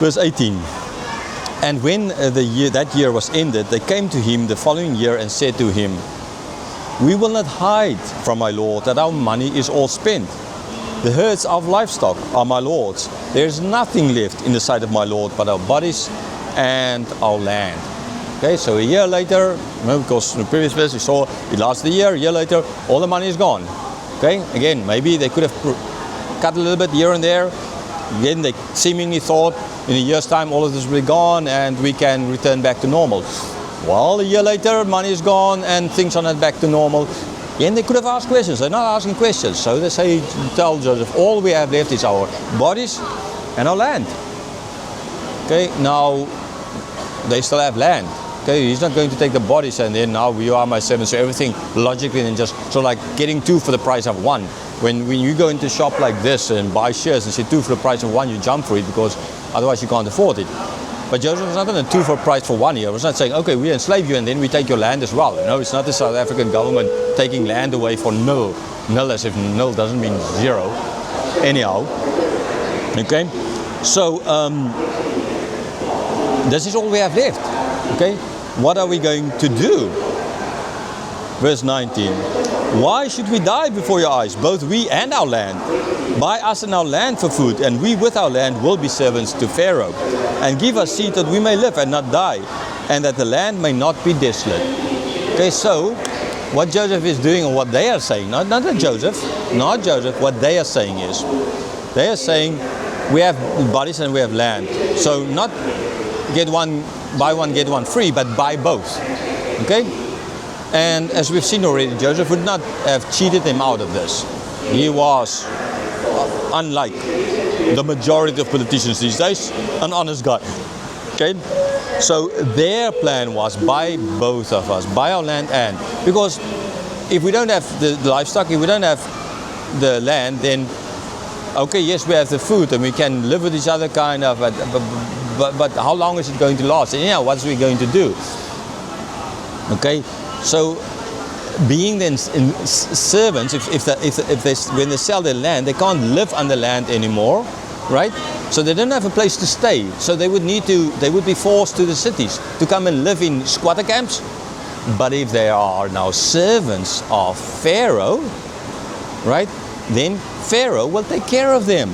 Verse 18. And when that year was ended, they came to him the following year and said to him, "We will not hide from my Lord that our money is all spent. The herds of livestock are my Lord's. There is nothing left in the sight of my Lord but our bodies and our land." Okay, so a year later, because in the previous verse we saw it lasted a year later, all the money is gone. Okay, again, maybe they could have cut a little bit here and there. Again, they seemingly thought in a year's time all of this will be gone and we can return back to normal. Well, a year later, money is gone and things are not back to normal. And they could have asked questions. They're not asking questions. So they say, tell Joseph, all we have left is our bodies and our land. Okay, now they still have land. Okay, he's not going to take the bodies and then now you are my servants. So everything logically and just so like getting two for the price of one. When you go into a shop like this and buy shares and say two for the price of one, you jump for it because otherwise you can't afford it. But Joseph was not going to two for a price for one here. He was not saying, okay, we enslave you and then we take your land as well. No, it's not the South African government taking land away for nil. Nil as if nil doesn't mean zero. Anyhow, okay. So this is all we have left. Okay, what are we going to do? Verse 19. Why should we die before your eyes, both we and our land? Buy us and our land for food, and we with our land will be servants to Pharaoh. And give us seed that we may live and not die, and that the land may not be desolate. Okay, so what Joseph is doing, or what they are saying, not Joseph, what they are saying is, they are saying we have bodies and we have land. So not get one, buy one, get one free, but buy both. Okay? And as we've seen already, Joseph would not have cheated him out of this. He was, unlike the majority of politicians these days, an honest guy. Okay? So their plan was buy both of us, buy our land and. Because if we don't have the livestock, if we don't have the land, then, okay, yes, we have the food and we can live with each other kind of, but how long is it going to last? And yeah, what's we going to do? Okay? So, being then servants, when they sell their land, they can't live on the land anymore, right? So they don't have a place to stay. So they would be forced to the cities to come and live in squatter camps. But if they are now servants of Pharaoh, right? Then Pharaoh will take care of them,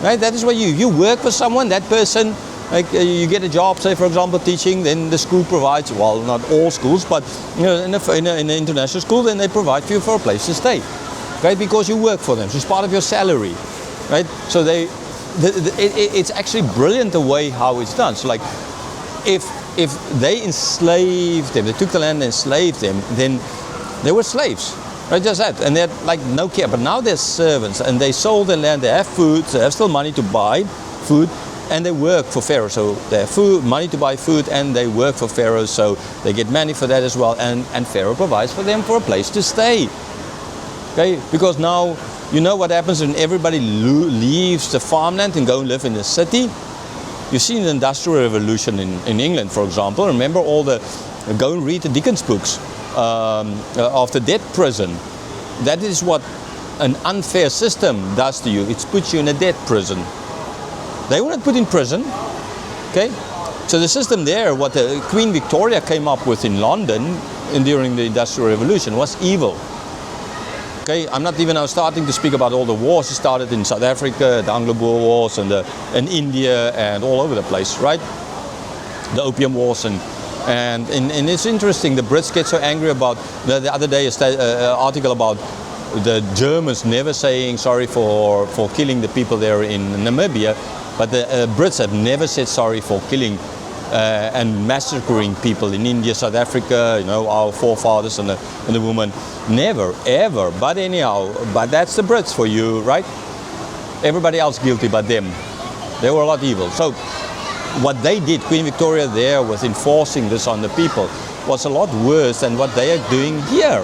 right? That is what you work for someone, that person. Like you get a job, say for example teaching, then the school provides, well not all schools, but you know in an international school, then they provide for you for a place to stay, right? Because you work for them, so it's part of your salary, right? So it's actually brilliant the way how it's done. So like if they enslaved them, they took the land and enslaved them, then they were slaves, right? Just that, and they had like no care. But now they're servants and they sold their land, they have food, they have still money to buy food. And they work for Pharaoh, so they have food, money to buy food, and they work for Pharaoh, so they get money for that as well. And Pharaoh provides for them for a place to stay. Okay, because now you know what happens when everybody leaves the farmland and go and live in the city. You see the Industrial Revolution in England, for example. Remember go and read the Dickens books of the debt prison. That is what an unfair system does to you. It puts you in a debt prison. They were not put in prison, okay? So the system there, what the Queen Victoria came up with in London during the Industrial Revolution was evil. Okay, I'm not even now starting to speak about all the wars that started in South Africa, the Anglo-Boer Wars, and India, and all over the place, right? The Opium Wars, and it's interesting. The Brits get so angry about the other day an article about the Germans never saying sorry for killing the people there in Namibia. But the Brits have never said sorry for killing and massacring people in India, South Africa, you know, our forefathers and the women. Never, ever. But anyhow, but that's the Brits for you, right? Everybody else guilty but them. They were a lot evil. So what they did, Queen Victoria there, was enforcing this on the people, was a lot worse than what they are doing here.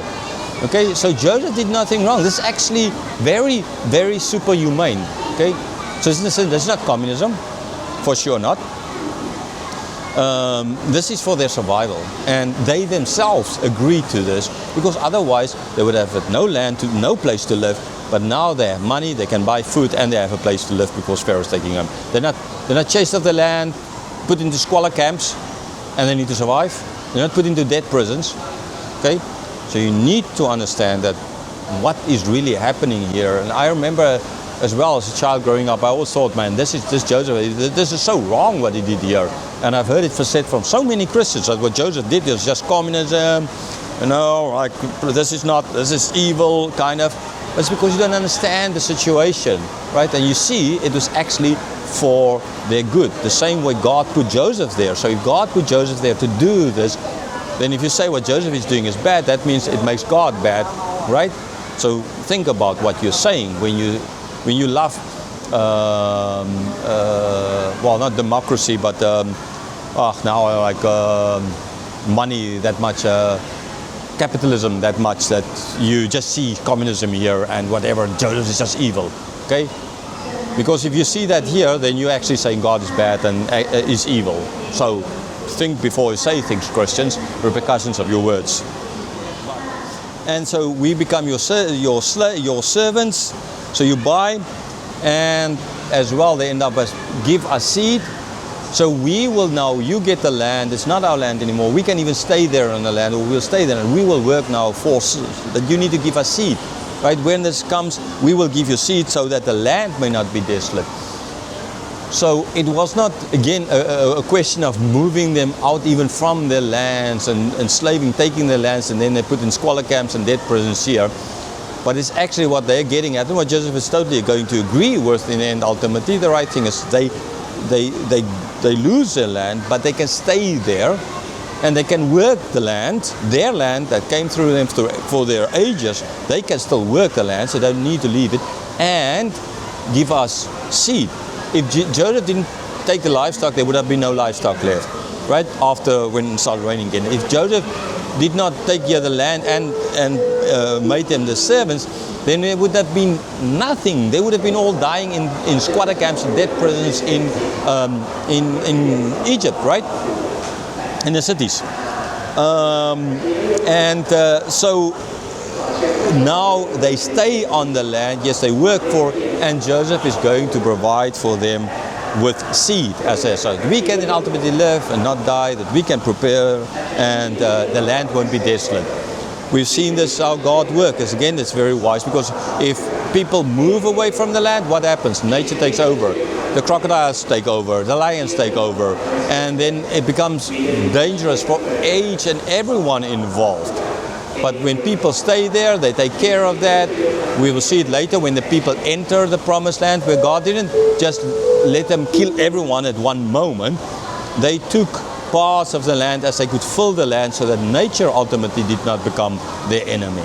Okay, so Joseph did nothing wrong. This is actually very, very superhumane. Okay. So this is not communism, for sure not. This is for their survival, and they themselves agreed to this because otherwise they would have no land, no place to live. But now they have money, they can buy food, and they have a place to live because Pharaoh's taking them. They're not They're not chased off the land, put into squalor camps, and they need to survive. They're not put into dead prisons. Okay? So you need to understand that what is really happening here. And I remember as well as a child growing up, I always thought, man, this Joseph, this is so wrong what he did here. And I've heard it said from so many Christians that what Joseph did was just communism, like this is evil, kind of. It's because you don't understand the situation, right? And you see, it was actually for their good. The same way God put Joseph there. So if God put Joseph there to do this, then if you say what Joseph is doing is bad, that means it makes God bad, right? So think about what you're saying when you love, well, not democracy, but now I like money that much. Capitalism that much that you just see communism here and whatever, Joseph is just evil, okay? Because if you see that here, then you're actually saying God is bad and is evil. So think before you say things, Christians, repercussions of your words. And so we become your servants, so you buy, and as well they end up as give us seed. So we will now, you get the land, it's not our land anymore. We can even stay there on the land, or we'll stay there, and we will work now for that you need to give us seed. Right? When this comes, we will give you seed so that the land may not be desolate. So it was not, again, a question of moving them out even from their lands and enslaving, taking their lands, and then they put in squalor camps and dead prisons here. But it's actually what they're getting at, and what Joseph is totally going to agree with in the end. Ultimately, the right thing is they lose their land, but they can stay there and they can work the land, their land that came through them for their ages. They can still work the land, so they don't need to leave it, and give us seed. If Joseph didn't take the livestock, there would have been no livestock left, right? After when it started raining again. If Joseph did not take here the land and made them the servants, then there would have been nothing. They would have been all dying in squatter camps and dead prisons in Egypt, right? In the cities. So now they stay on the land. Yes, they work for, and Joseph is going to provide for them with seed, as I said, so that we can then ultimately live and not die, that we can prepare, and the land won't be desolate. We've seen this, how God works. Again, it's very wise, because if people move away from the land, what happens? Nature takes over. The crocodiles take over, the lions take over, and then it becomes dangerous for each and everyone involved. But when people stay there, they take care of that. We will see it later when the people enter the promised land, where God didn't just let them kill everyone at one moment. They took parts of the land as they could fill the land, so that nature ultimately did not become their enemy.